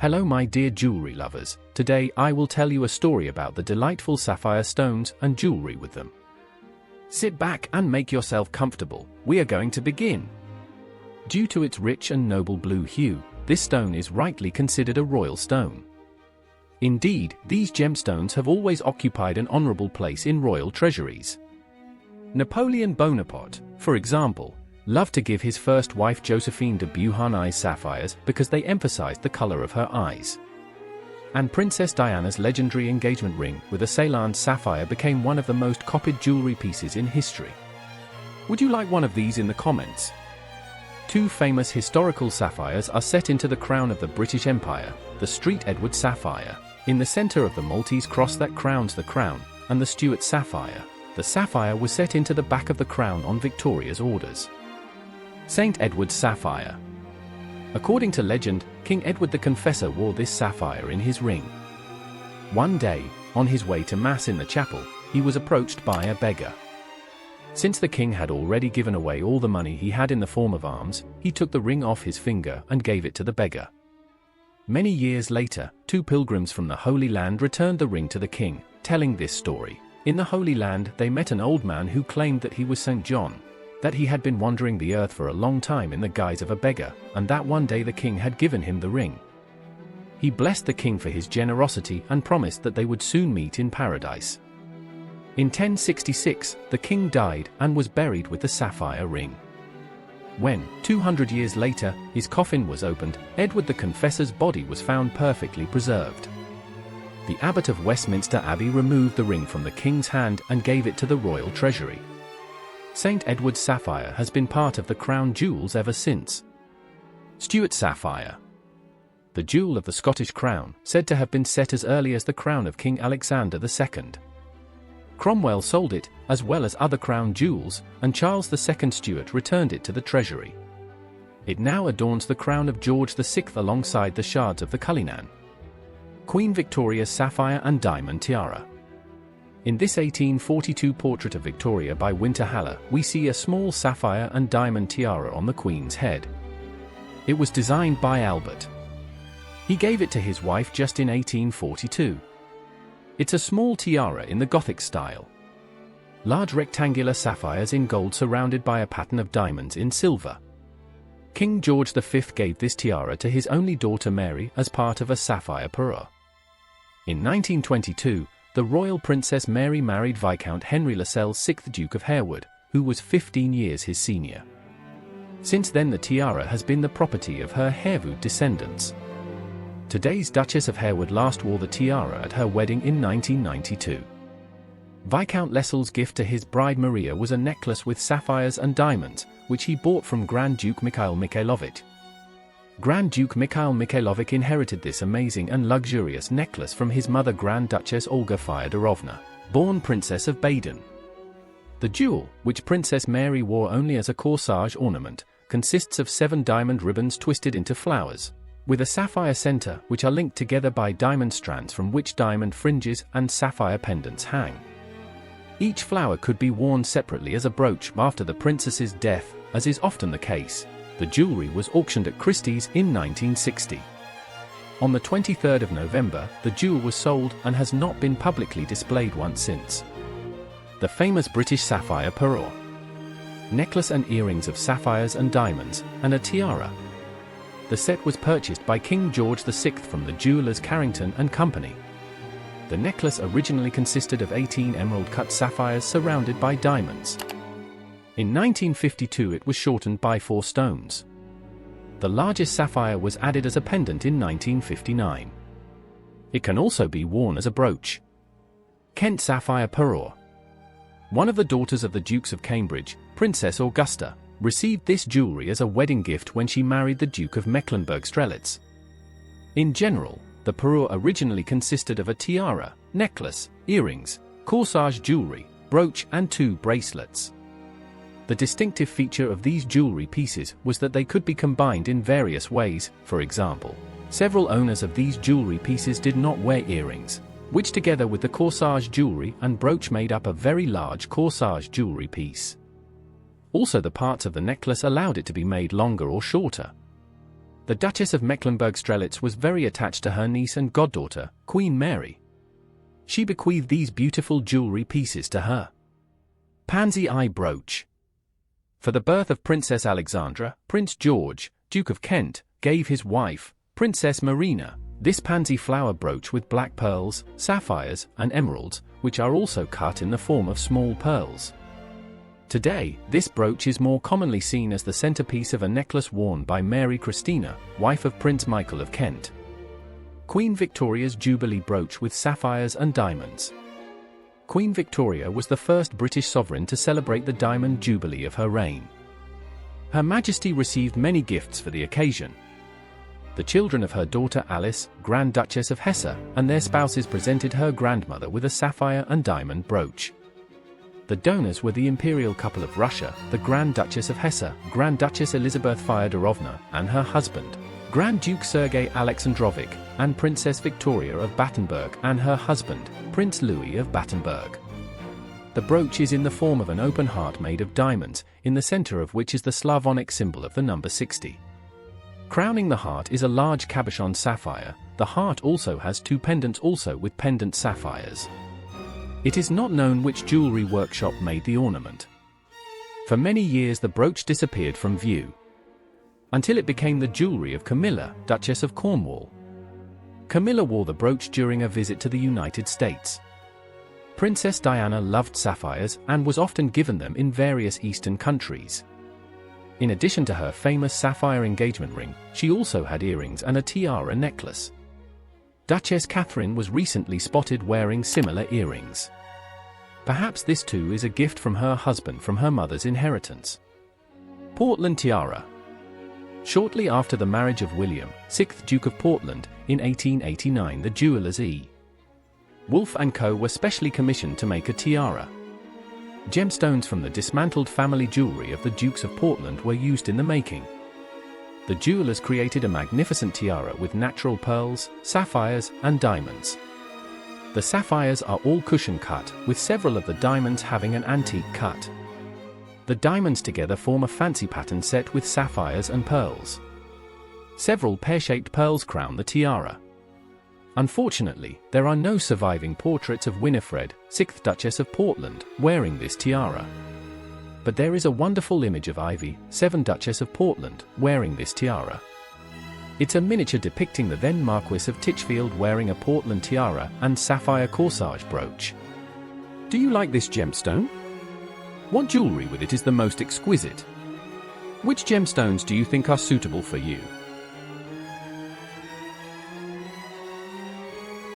Hello my dear jewelry lovers, today I will tell you a story about the delightful sapphire stones and jewelry with them. Sit back and make yourself comfortable, we are going to begin. Due to its rich and noble blue hue, this stone is rightly considered a royal stone. Indeed, these gemstones have always occupied an honorable place in royal treasuries. Napoleon Bonaparte, for example, loved to give his first wife Josephine de Beauharnais sapphires because they emphasized the color of her eyes. And Princess Diana's legendary engagement ring with a Ceylon sapphire became one of the most copied jewelry pieces in history. Would you like one of these in the comments? Two famous historical sapphires are set into the crown of the British Empire, the Street Edward sapphire, in the center of the Maltese cross that crowns the crown, and the Stuart sapphire. The sapphire was set into the back of the crown on Victoria's orders. St. Edward's sapphire. According to legend, King Edward the Confessor wore this sapphire in his ring. One day, on his way to Mass in the chapel, he was approached by a beggar. Since the king had already given away all the money he had in the form of alms, he took the ring off his finger and gave it to the beggar. Many years later, two pilgrims from the Holy Land returned the ring to the king, telling this story. In the Holy Land, they met an old man who claimed that he was St. John, that he had been wandering the earth for a long time in the guise of a beggar, and that one day the king had given him the ring. He blessed the king for his generosity and promised that they would soon meet in paradise. In 1066, the king died and was buried with the sapphire ring. When, 200 years later, his coffin was opened, Edward the Confessor's body was found perfectly preserved. The abbot of Westminster Abbey removed the ring from the king's hand and gave it to the royal treasury. St. Edward's sapphire has been part of the crown jewels ever since. Stuart sapphire. The jewel of the Scottish crown, said to have been set as early as the crown of King Alexander II. Cromwell sold it, as well as other crown jewels, and Charles II Stuart returned it to the treasury. It now adorns the crown of George VI alongside the shards of the Cullinan. Queen Victoria's sapphire and diamond tiara. In this 1842 portrait of Victoria by Winter Haller, we see a small sapphire and diamond tiara on the Queen's head. It was designed by Albert. He gave it to his wife just in 1842. It's a small tiara in the Gothic style. Large rectangular sapphires in gold surrounded by a pattern of diamonds in silver. King George V gave this tiara to his only daughter Mary as part of a sapphire parure. In 1922, the royal Princess Mary married Viscount Henry Lascelles, 6th Duke of Harewood, who was 15 years his senior. Since then the tiara has been the property of her Harewood descendants. Today's Duchess of Harewood last wore the tiara at her wedding in 1992. Viscount Lascelles' gift to his bride Maria was a necklace with sapphires and diamonds, which he bought from Grand Duke Mikhail Mikhailovich. Grand Duke Mikhail Mikhailovich inherited this amazing and luxurious necklace from his mother Grand Duchess Olga Fyodorovna, born Princess of Baden. The jewel, which Princess Mary wore only as a corsage ornament, consists of 7 diamond ribbons twisted into flowers, with a sapphire center which are linked together by diamond strands from which diamond fringes and sapphire pendants hang. Each flower could be worn separately as a brooch after the princess's death, as is often the case. The jewelry was auctioned at Christie's in 1960. On the 23rd of November, the jewel was sold and has not been publicly displayed once since. The famous British sapphire parure. Necklace and earrings of sapphires and diamonds, and a tiara. The set was purchased by King George VI from the jewelers Carrington and Company. The necklace originally consisted of 18 emerald-cut sapphires surrounded by diamonds. In 1952 it was shortened by 4 stones. The largest sapphire was added as a pendant in 1959. It can also be worn as a brooch. Kent sapphire parure. One of the daughters of the Dukes of Cambridge, Princess Augusta, received this jewelry as a wedding gift when she married the Duke of Mecklenburg-Strelitz. In general, the parure originally consisted of a tiara, necklace, earrings, corsage jewelry, brooch and 2 bracelets. The distinctive feature of these jewelry pieces was that they could be combined in various ways. For example, several owners of these jewelry pieces did not wear earrings, which together with the corsage jewelry and brooch made up a very large corsage jewelry piece. Also, the parts of the necklace allowed it to be made longer or shorter. The Duchess of Mecklenburg-Strelitz was very attached to her niece and goddaughter, Queen Mary. She bequeathed these beautiful jewelry pieces to her. Pansy Eye Brooch. For the birth of Princess Alexandra, Prince George, Duke of Kent, gave his wife, Princess Marina, this pansy flower brooch with black pearls, sapphires, and emeralds, which are also cut in the form of small pearls. Today, this brooch is more commonly seen as the centerpiece of a necklace worn by Mary Christina, wife of Prince Michael of Kent. Queen Victoria's Jubilee brooch with sapphires and diamonds. Queen Victoria was the first British sovereign to celebrate the Diamond Jubilee of her reign. Her Majesty received many gifts for the occasion. The children of her daughter Alice, Grand Duchess of Hesse, and their spouses presented her grandmother with a sapphire and diamond brooch. The donors were the imperial couple of Russia, the Grand Duchess of Hesse, Grand Duchess Elizabeth Fyodorovna, and her husband, Grand Duke Sergei Alexandrovich, and Princess Victoria of Battenberg and her husband, Prince Louis of Battenberg. The brooch is in the form of an open heart made of diamonds, in the center of which is the Slavonic symbol of the number 60. Crowning the heart is a large cabochon sapphire. The heart also has two pendants also with pendant sapphires. It is not known which jewelry workshop made the ornament. For many years the brooch disappeared from view, until it became the jewelry of Camilla, Duchess of Cornwall. Camilla wore the brooch during a visit to the United States. Princess Diana loved sapphires and was often given them in various Eastern countries. In addition to her famous sapphire engagement ring, she also had earrings and a tiara necklace. Duchess Catherine was recently spotted wearing similar earrings. Perhaps this too is a gift from her husband from her mother's inheritance. Portland Tiara. Shortly after the marriage of William, 6th Duke of Portland, in 1889 the jewelers E. Wolfe & Co. were specially commissioned to make a tiara. Gemstones from the dismantled family jewelry of the Dukes of Portland were used in the making. The jewelers created a magnificent tiara with natural pearls, sapphires, and diamonds. The sapphires are all cushion cut, with several of the diamonds having an antique cut. The diamonds together form a fancy pattern set with sapphires and pearls. Several pear-shaped pearls crown the tiara. Unfortunately, there are no surviving portraits of Winifred, 6th Duchess of Portland, wearing this tiara. But there is a wonderful image of Ivy, 7th Duchess of Portland, wearing this tiara. It's a miniature depicting the then Marquis of Titchfield wearing a Portland tiara and sapphire corsage brooch. Do you like this gemstone? What jewelry with it is the most exquisite? Which gemstones do you think are suitable for you?